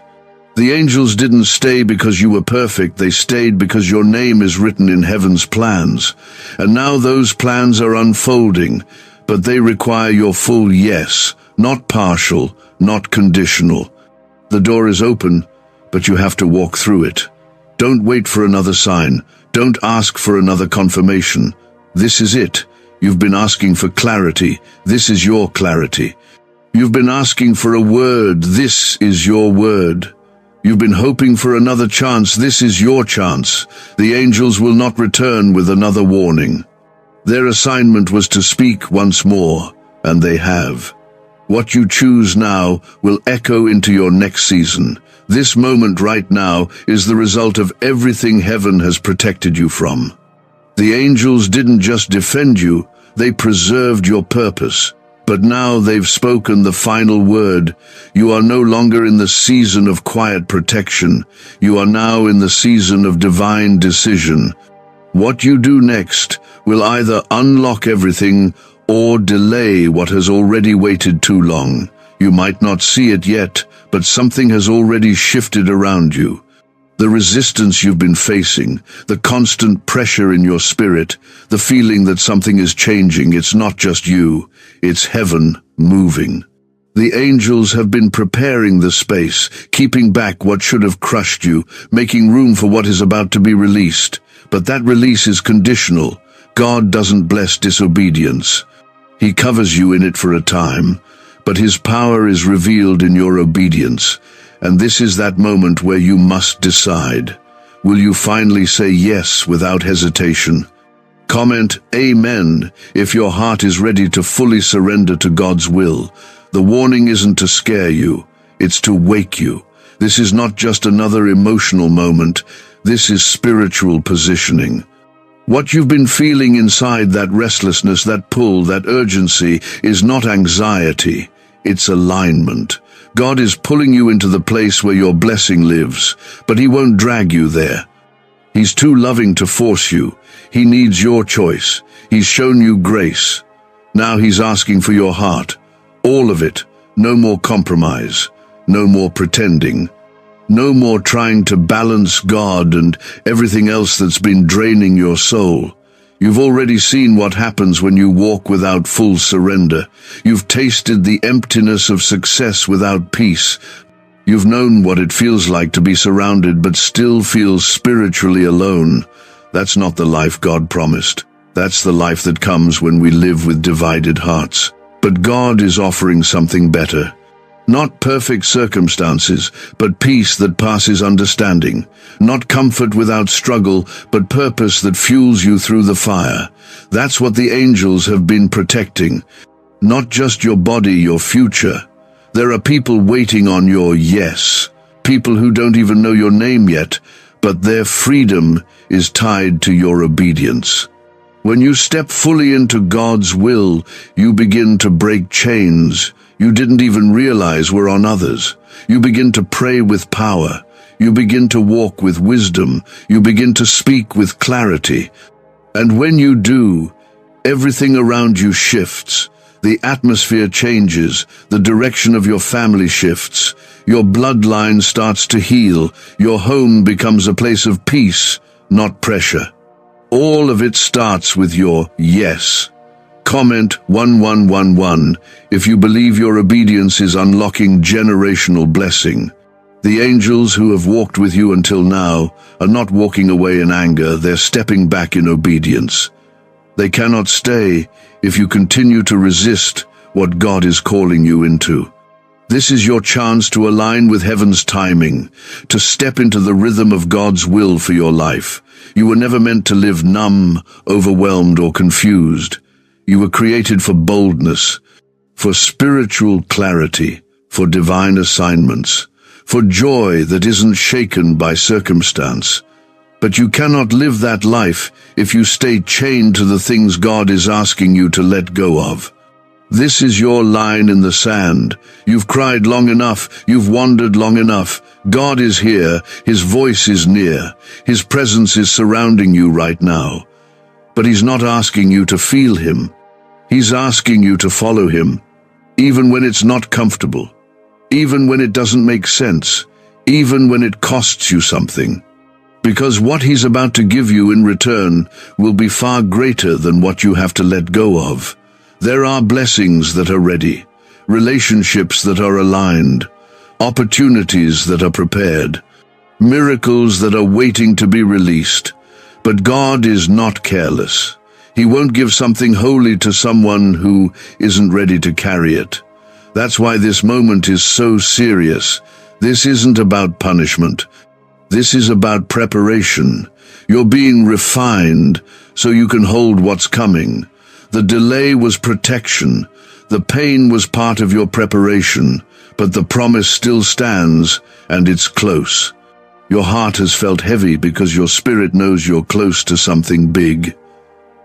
The angels didn't stay because you were perfect. They stayed because your name is written in heaven's plans. And now those plans are unfolding, but they require your full yes, not partial, not conditional. The door is open, but you have to walk through it. Don't wait for another sign. Don't ask for another confirmation. This is it. You've been asking for clarity. This is your clarity. You've been asking for a word. This is your word. You've been hoping for another chance. This is your chance. The angels will not return with another warning. Their assignment was to speak once more, and they have. What you choose now will echo into your next season. This moment right now is the result of everything heaven has protected you from. The angels didn't just defend you, they preserved your purpose. But now they've spoken the final word. You are no longer in the season of quiet protection. You are now in the season of divine decision. What you do next will either unlock everything or delay what has already waited too long. You might not see it yet, but something has already shifted around you. The resistance you've been facing, the constant pressure in your spirit, the feeling that something is changing, it's not just you, it's heaven moving. The angels have been preparing the space, keeping back what should have crushed you, making room for what is about to be released. But that release is conditional. God doesn't bless disobedience. He covers you in it for a time, but His power is revealed in your obedience. And this is that moment where you must decide. Will you finally say yes without hesitation? Comment Amen if your heart is ready to fully surrender to God's will. The warning isn't to scare you, it's to wake you. This is not just another emotional moment, this is spiritual positioning. What you've been feeling inside, that restlessness, that pull, that urgency, is not anxiety, it's alignment. God is pulling you into the place where your blessing lives, but He won't drag you there. He's too loving to force you. He needs your choice. He's shown you grace. Now He's asking for your heart. All of it. No more compromise. No more pretending. No more trying to balance God and everything else that's been draining your soul. You've already seen what happens when you walk without full surrender. You've tasted the emptiness of success without peace. You've known what it feels like to be surrounded but still feel spiritually alone. That's not the life God promised. That's the life that comes when we live with divided hearts. But God is offering something better. Not perfect circumstances, but peace that passes understanding. Not comfort without struggle, but purpose that fuels you through the fire. That's what the angels have been protecting. Not just your body, your future. There are people waiting on your yes. People who don't even know your name yet, but their freedom is tied to your obedience. When you step fully into God's will, you begin to break chains you didn't even realize were on others. You begin to pray with power. You begin to walk with wisdom. You begin to speak with clarity. And when you do, everything around you shifts. The atmosphere changes. The direction of your family shifts. Your bloodline starts to heal. Your home becomes a place of peace, not pressure. All of it starts with your yes. Comment 1111 if you believe your obedience is unlocking generational blessing. The angels who have walked with you until now are not walking away in anger, they're stepping back in obedience. They cannot stay if you continue to resist what God is calling you into. This is your chance to align with heaven's timing, to step into the rhythm of God's will for your life. You were never meant to live numb, overwhelmed, or confused. You were created for boldness, for spiritual clarity, for divine assignments, for joy that isn't shaken by circumstance. But you cannot live that life if you stay chained to the things God is asking you to let go of. This is your line in the sand. You've cried long enough. You've wandered long enough. God is here. His voice is near. His presence is surrounding you right now. But He's not asking you to feel Him. He's asking you to follow Him, even when it's not comfortable, even when it doesn't make sense, even when it costs you something. Because what He's about to give you in return will be far greater than what you have to let go of. There are blessings that are ready, relationships that are aligned, opportunities that are prepared, miracles that are waiting to be released. But God is not careless. He won't give something holy to someone who isn't ready to carry it. That's why this moment is so serious. This isn't about punishment. This is about preparation. You're being refined so you can hold what's coming. The delay was protection. The pain was part of your preparation, but the promise still stands, and it's close. Your heart has felt heavy because your spirit knows you're close to something big.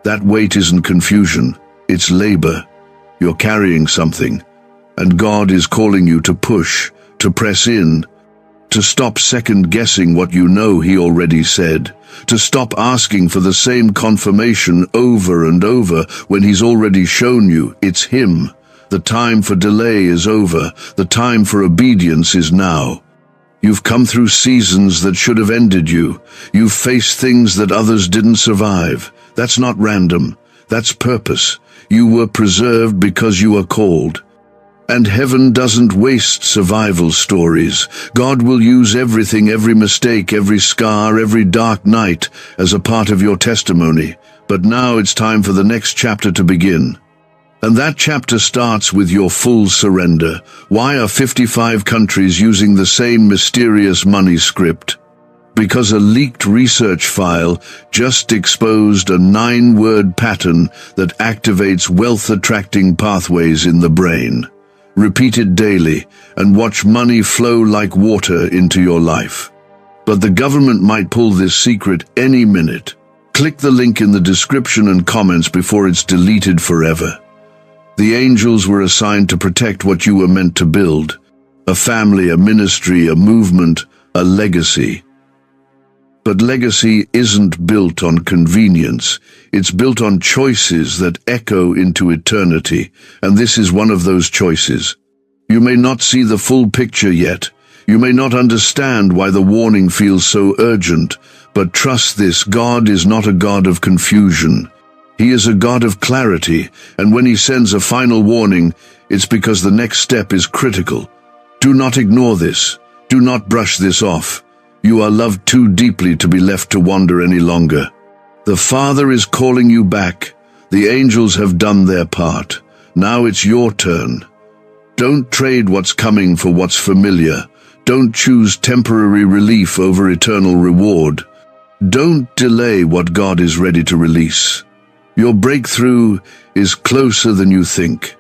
That weight isn't confusion, it's labor. You're carrying something, and God is calling you to push, to press in, to stop second-guessing what you know He already said, to stop asking for the same confirmation over and over when He's already shown you it's Him. The time for delay is over. The time for obedience is now. You've come through seasons that should have ended you. You've faced things that others didn't survive. That's not random. That's purpose. You were preserved because you are called. And heaven doesn't waste survival stories. God will use everything, every mistake, every scar, every dark night as a part of your testimony. But now it's time for the next chapter to begin. And that chapter starts with your full surrender. Why are 55 countries using the same mysterious money script? Because a leaked research file just exposed a 9-word pattern that activates wealth-attracting pathways in the brain. Repeat it daily and watch money flow like water into your life. But the government might pull this secret any minute. Click the link in the description and comments before it's deleted forever. The angels were assigned to protect what you were meant to build. A family, a ministry, a movement, a legacy. But legacy isn't built on convenience. It's built on choices that echo into eternity, and this is one of those choices. You may not see the full picture yet. You may not understand why the warning feels so urgent, but trust this, God is not a God of confusion. He is a God of clarity, and when He sends a final warning, it's because the next step is critical. Do not ignore this. Do not brush this off. You are loved too deeply to be left to wander any longer. The Father is calling you back. The angels have done their part. Now it's your turn. Don't trade what's coming for what's familiar. Don't choose temporary relief over eternal reward. Don't delay what God is ready to release. Your breakthrough is closer than you think.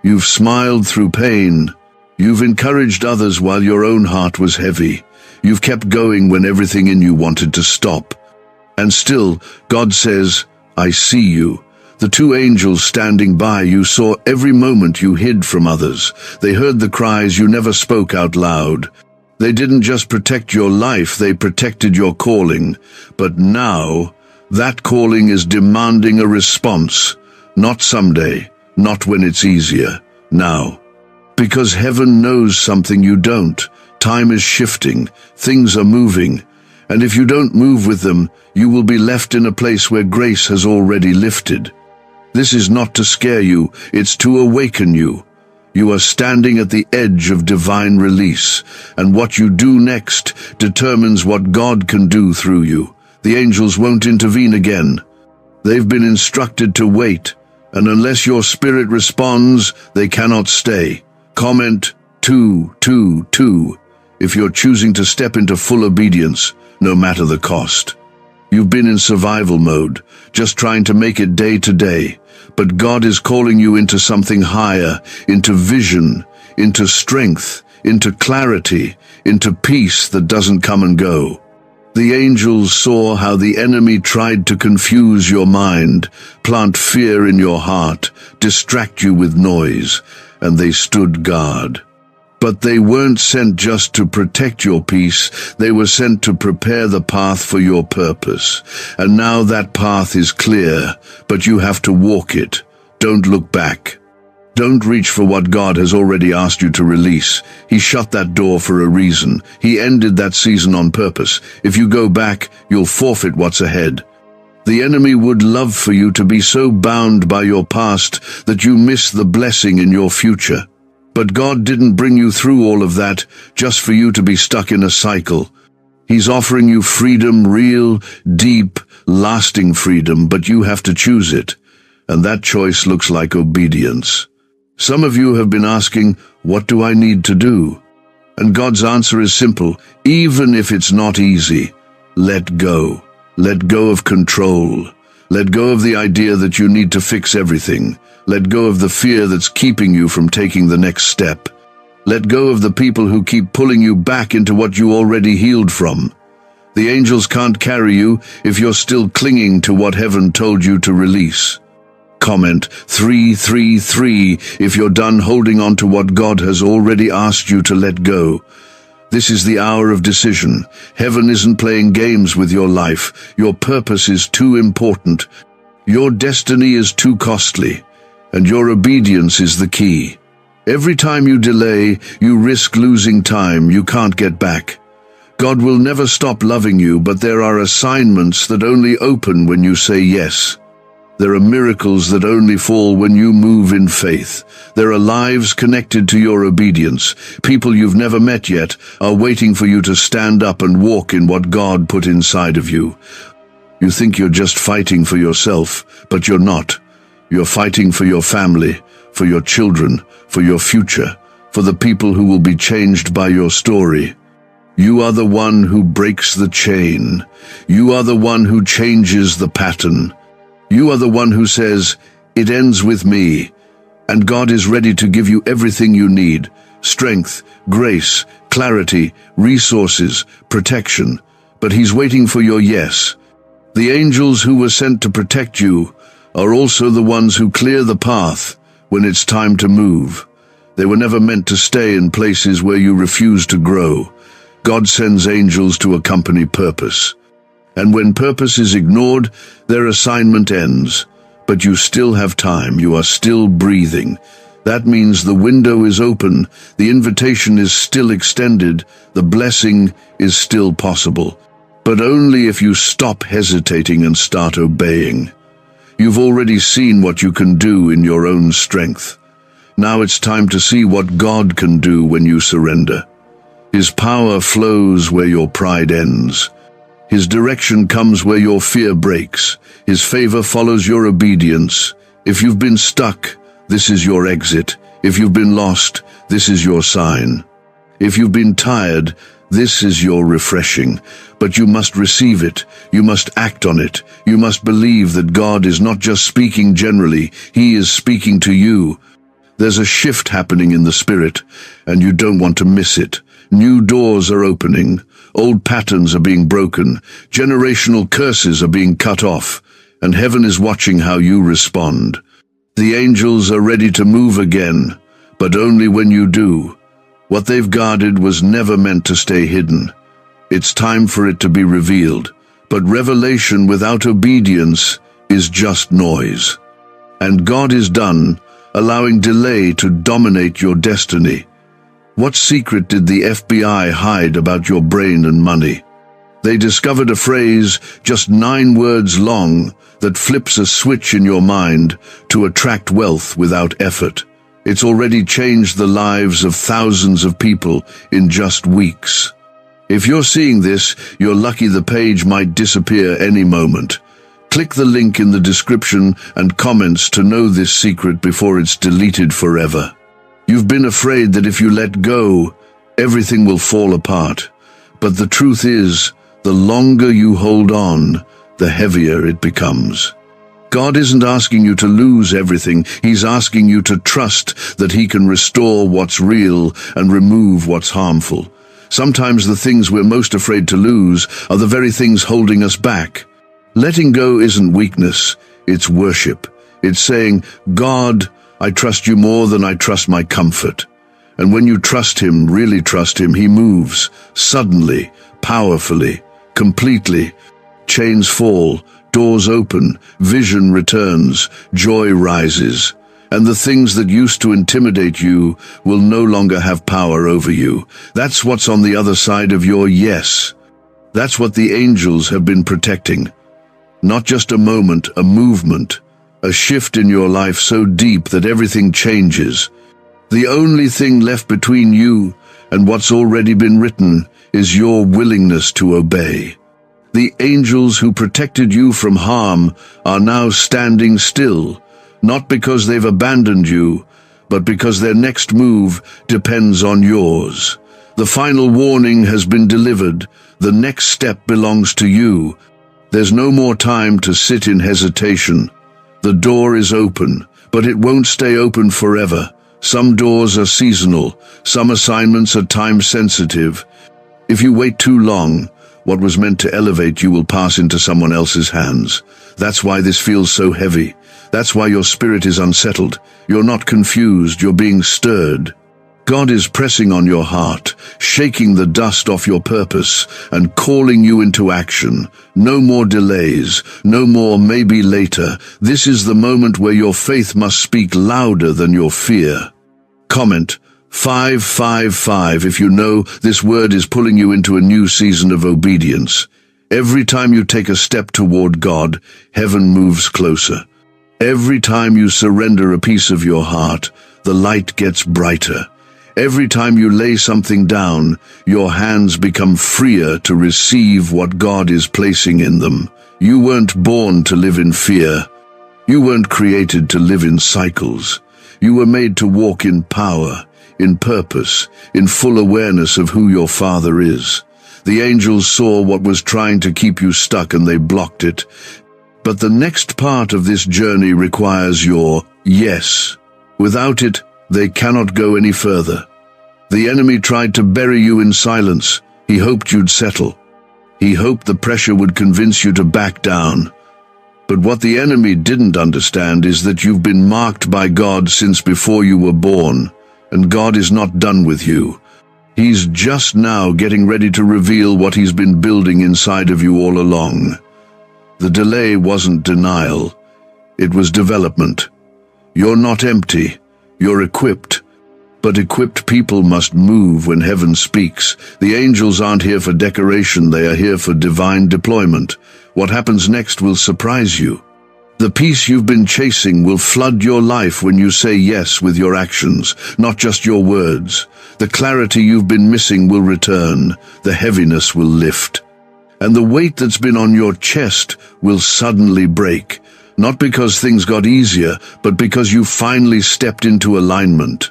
You've smiled through pain. You've encouraged others while your own heart was heavy. You've kept going when everything in you wanted to stop. And still, God says, I see you. The two angels standing by you saw every moment you hid from others. They heard the cries you never spoke out loud. They didn't just protect your life, they protected your calling. But now, that calling is demanding a response. Not someday, not when it's easier, now. Because heaven knows something you don't. Time is shifting, things are moving. And if you don't move with them, you will be left in a place where grace has already lifted. This is not to scare you, it's to awaken you. You are standing at the edge of divine release, and what you do next determines what God can do through you. The angels won't intervene again. They've been instructed to wait, and unless your spirit responds, they cannot stay. Comment 222 if you're choosing to step into full obedience, no matter the cost. You've been in survival mode, just trying to make it day to day. But God is calling you into something higher, into vision, into strength, into clarity, into peace that doesn't come and go. The angels saw how the enemy tried to confuse your mind, plant fear in your heart, distract you with noise, and they stood guard. But they weren't sent just to protect your peace, they were sent to prepare the path for your purpose. And now that path is clear, but you have to walk it. Don't look back. Don't reach for what God has already asked you to release. He shut that door for a reason. He ended that season on purpose. If you go back, you'll forfeit what's ahead. The enemy would love for you to be so bound by your past that you miss the blessing in your future. But God didn't bring you through all of that just for you to be stuck in a cycle. He's offering you freedom, real, deep, lasting freedom, but you have to choose it. And that choice looks like obedience. Some of you have been asking, what do I need to do? And God's answer is simple. Even if it's not easy, let go. Let go of control. Let go of the idea that you need to fix everything. Let go of the fear that's keeping you from taking the next step. Let go of the people who keep pulling you back into what you already healed from. The angels can't carry you if you're still clinging to what heaven told you to release. Comment 333 if you're done holding on to what God has already asked you to let go. This is the hour of decision. Heaven isn't playing games with your life. Your purpose is too important. Your destiny is too costly. And your obedience is the key. Every time you delay, you risk losing time you can't get back. God will never stop loving you, but there are assignments that only open when you say yes. There are miracles that only fall when you move in faith. There are lives connected to your obedience. People you've never met yet are waiting for you to stand up and walk in what God put inside of you. You think you're just fighting for yourself, but you're not. You're fighting for your family, for your children, for your future, for the people who will be changed by your story. You are the one who breaks the chain. You are the one who changes the pattern. You are the one who says, it ends with me. And God is ready to give you everything you need: strength, grace, clarity, resources, protection. But He's waiting for your yes. The angels who were sent to protect you are also the ones who clear the path when it's time to move. They were never meant to stay in places where you refuse to grow. God sends angels to accompany purpose. And when purpose is ignored, their assignment ends. But you still have time, you are still breathing. That means the window is open, the invitation is still extended, the blessing is still possible. But only if you stop hesitating and start obeying. You've already seen what you can do in your own strength. Now it's time to see what God can do when you surrender. His power flows where your pride ends. His direction comes where your fear breaks. His favor follows your obedience. If you've been stuck, this is your exit. If you've been lost, this is your sign. If you've been tired, this is your refreshing. But you must receive it. You must act on it. You must believe that God is not just speaking generally, He is speaking to you. There's a shift happening in the spirit, and you don't want to miss it. New doors are opening. Old patterns are being broken. Generational curses are being cut off, and heaven is watching how you respond. The angels are ready to move again, but only when you do. What they've guarded was never meant to stay hidden. It's time for it to be revealed. But revelation without obedience is just noise. And God is done allowing delay to dominate your destiny. What secret did the FBI hide about your brain and money? They discovered a phrase just 9 words long that flips a switch in your mind to attract wealth without effort. It's already changed the lives of thousands of people in just weeks. If you're seeing this, you're lucky. The page might disappear any moment. Click the link in the description and comments to know this secret before it's deleted forever. You've been afraid that if you let go, everything will fall apart. But the truth is, the longer you hold on, the heavier it becomes. God isn't asking you to lose everything. He's asking you to trust that He can restore what's real and remove what's harmful. Sometimes the things we're most afraid to lose are the very things holding us back. Letting go isn't weakness, it's worship. It's saying, God, I trust you more than I trust my comfort. And when you trust Him, really trust Him, He moves, suddenly, powerfully, completely. Chains fall, doors open, vision returns, joy rises. And the things that used to intimidate you will no longer have power over you. That's what's on the other side of your yes. That's what the angels have been protecting. Not just a moment, a movement, a shift in your life so deep that everything changes. The only thing left between you and what's already been written is your willingness to obey. The angels who protected you from harm are now standing still, not because they've abandoned you, but because their next move depends on yours. The final warning has been delivered. The next step belongs to you. There's no more time to sit in hesitation. The door is open, but it won't stay open forever. Some doors are seasonal, some assignments are time-sensitive. If you wait too long, what was meant to elevate you will pass into someone else's hands. That's why this feels so heavy. That's why your spirit is unsettled. You're not confused, you're being stirred. God is pressing on your heart, shaking the dust off your purpose, and calling you into action. No more delays, no more maybe later. This is the moment where your faith must speak louder than your fear. Comment 555 if you know this word is pulling you into a new season of obedience. Every time you take a step toward God, heaven moves closer. Every time you surrender a piece of your heart, the light gets brighter. Every time you lay something down, your hands become freer to receive what God is placing in them. You weren't born to live in fear. You weren't created to live in cycles. You were made to walk in power, in purpose, in full awareness of who your Father is. The angels saw what was trying to keep you stuck and they blocked it. But the next part of this journey requires your yes. Without it, they cannot go any further. The enemy tried to bury you in silence. He hoped you'd settle. He hoped the pressure would convince you to back down. But what the enemy didn't understand is that you've been marked by God since before you were born, and God is not done with you. He's just now getting ready to reveal what He's been building inside of you all along. The delay wasn't denial. It was development. You're not empty. You're equipped. But equipped people must move when heaven speaks. The angels aren't here for decoration, they are here for divine deployment. What happens next will surprise you. The peace you've been chasing will flood your life when you say yes with your actions, not just your words. The clarity you've been missing will return. The heaviness will lift. And the weight that's been on your chest will suddenly break. Not because things got easier, but because you finally stepped into alignment.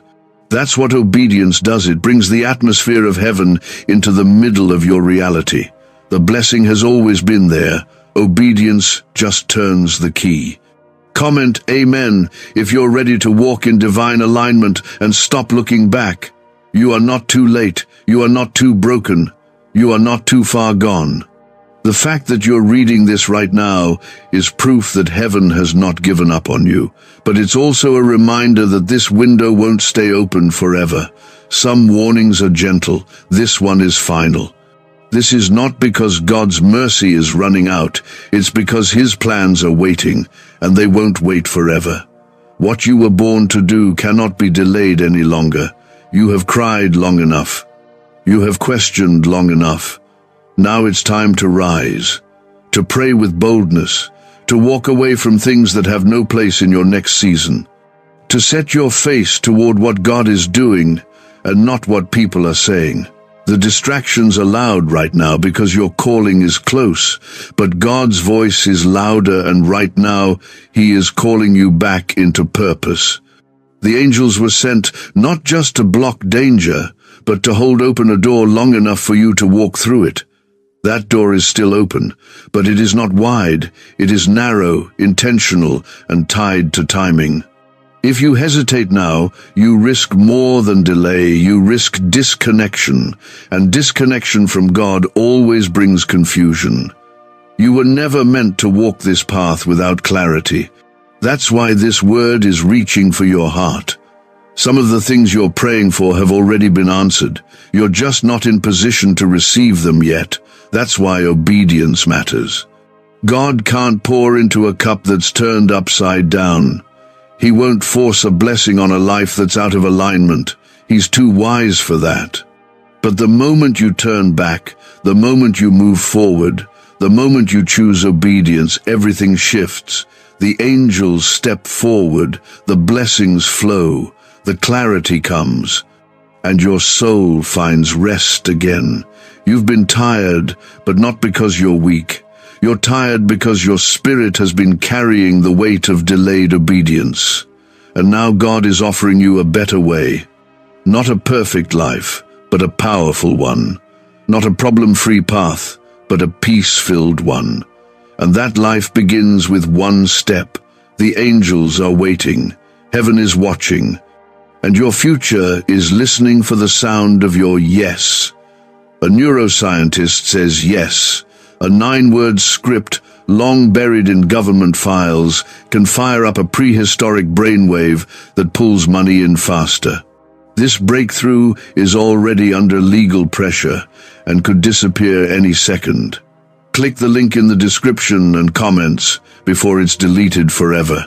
That's what obedience does. It brings the atmosphere of heaven into the middle of your reality. The blessing has always been there. Obedience just turns the key. Comment Amen if you're ready to walk in divine alignment and stop looking back. You are not too late. You are not too broken. You are not too far gone. The fact that you're reading this right now is proof that heaven has not given up on you, but it's also a reminder that this window won't stay open forever. Some warnings are gentle, this one is final. This is not because God's mercy is running out, it's because His plans are waiting, and they won't wait forever. What you were born to do cannot be delayed any longer. You have cried long enough. You have questioned long enough. Now it's time to rise, to pray with boldness, to walk away from things that have no place in your next season, to set your face toward what God is doing and not what people are saying. The distractions are loud right now because your calling is close, but God's voice is louder, and right now He is calling you back into purpose. The angels were sent not just to block danger, but to hold open a door long enough for you to walk through it. That door is still open, but it is not wide. It is narrow, intentional, and tied to timing. If you hesitate now, you risk more than delay. You risk disconnection, and disconnection from God always brings confusion. You were never meant to walk this path without clarity. That's why this word is reaching for your heart. Some of the things you're praying for have already been answered. You're just not in position to receive them yet. That's why obedience matters. God can't pour into a cup that's turned upside down. He won't force a blessing on a life that's out of alignment. He's too wise for that. But the moment you turn back, the moment you move forward, the moment you choose obedience, everything shifts. The angels step forward, the blessings flow, the clarity comes, and your soul finds rest again. You've been tired, but not because you're weak. You're tired because your spirit has been carrying the weight of delayed obedience. And now God is offering you a better way. Not a perfect life, but a powerful one. Not a problem-free path, but a peace-filled one. And that life begins with one step. The angels are waiting. Heaven is watching. And your future is listening for the sound of your yes. A neuroscientist says yes. A 9-word script, long buried in government files, can fire up a prehistoric brainwave that pulls money in faster. This breakthrough is already under legal pressure and could disappear any second. Click the link in the description and comments before it's deleted forever.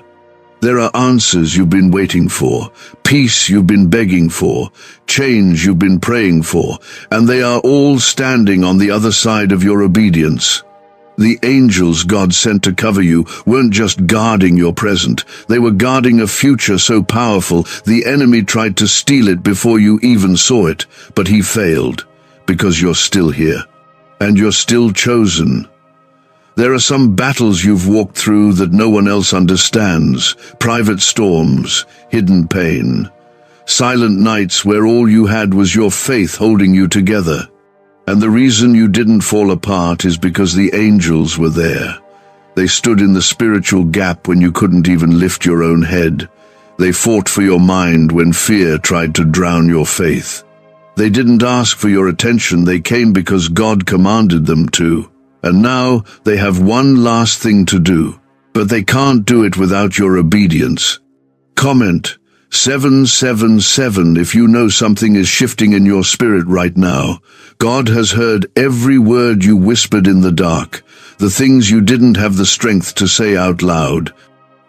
There are answers you've been waiting for, peace you've been begging for, change you've been praying for, and they are all standing on the other side of your obedience. The angels God sent to cover you weren't just guarding your present, they were guarding a future so powerful the enemy tried to steal it before you even saw it, but he failed, because you're still here, and you're still chosen. There are some battles you've walked through that no one else understands, private storms, hidden pain, silent nights where all you had was your faith holding you together. And the reason you didn't fall apart is because the angels were there. They stood in the spiritual gap when you couldn't even lift your own head. They fought for your mind when fear tried to drown your faith. They didn't ask for your attention, they came because God commanded them to. And now they have one last thing to do, but they can't do it without your obedience. Comment 777 if you know something is shifting in your spirit right now. God has heard every word you whispered in the dark, the things you didn't have the strength to say out loud,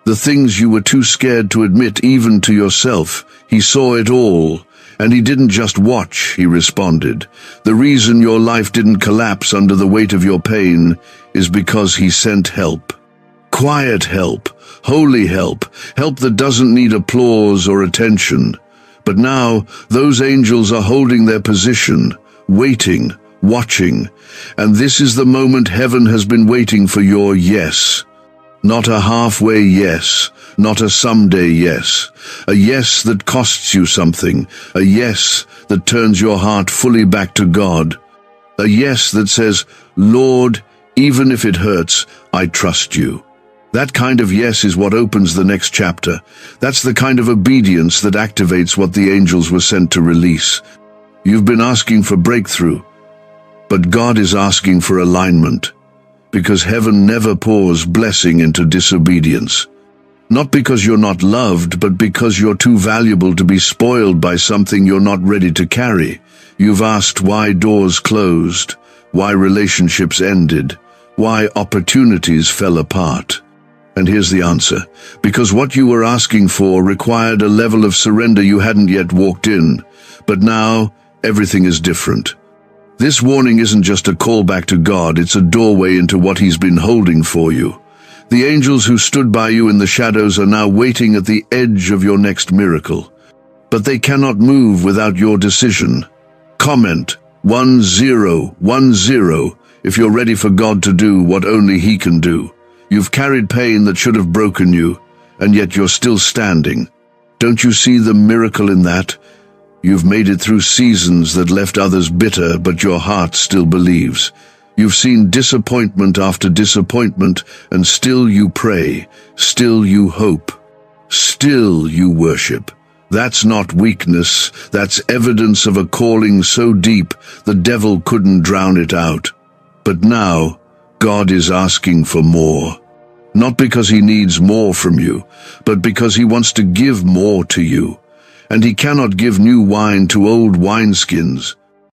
the things you were too scared to admit even to yourself. He saw it all. And he didn't just watch, he responded. The reason your life didn't collapse under the weight of your pain is because he sent help. Quiet help, holy help, help that doesn't need applause or attention. But now, those angels are holding their position, waiting, watching. And this is the moment heaven has been waiting for, your yes. Not a halfway yes, not a someday yes. A yes that costs you something, a yes that turns your heart fully back to God. A yes that says, Lord, even if it hurts, I trust you. That kind of yes is what opens the next chapter. That's the kind of obedience that activates what the angels were sent to release. You've been asking for breakthrough, but God is asking for alignment, because heaven never pours blessing into disobedience. Not because you're not loved, but because you're too valuable to be spoiled by something you're not ready to carry. You've asked why doors closed, why relationships ended, why opportunities fell apart. And here's the answer. Because what you were asking for required a level of surrender you hadn't yet walked in. But now, everything is different. This warning isn't just a call back to God, it's a doorway into what He's been holding for you. The angels who stood by you in the shadows are now waiting at the edge of your next miracle. But they cannot move without your decision. Comment 1010 if you're ready for God to do what only He can do. You've carried pain that should have broken you, and yet you're still standing. Don't you see the miracle in that? You've made it through seasons that left others bitter, but your heart still believes. You've seen disappointment after disappointment, and still you pray, still you hope, still you worship. That's not weakness, that's evidence of a calling so deep the devil couldn't drown it out. But now, God is asking for more. Not because He needs more from you, but because He wants to give more to you. And He cannot give new wine to old wineskins.